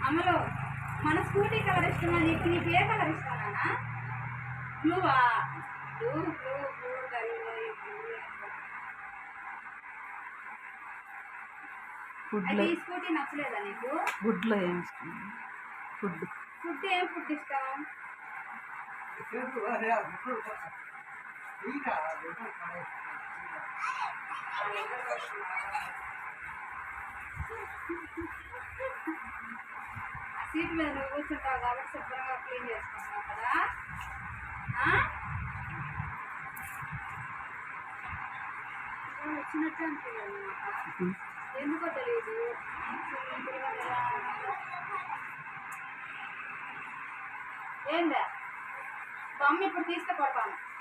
అమ్మలో మన scooty colour ఇష్టమా నీకు? నీకు ఏ కలర్ ఇష్టమా? బ్లూవా? బ్లూ బ్లూ బ్లూ అయితే ఈ స్కూటీ నచ్చలేదా నీకు? గుడ్లో ఏం ఇష్టం? ఫుడ్ ఫుడ్ ఏం ఫుడ్ ఇష్టం? సీట్ మీద నువ్వు కూర్చుంటావు కాబట్టి శుభ్రంగా క్లీన్ చేసుకుంటున్నావు కదా. వచ్చినట్టు అనిపించదు అనమాట. ఎందుకో తెలియదు. ఏందా బొమ్మ ఇప్పుడు తీసుకు కొడతాను.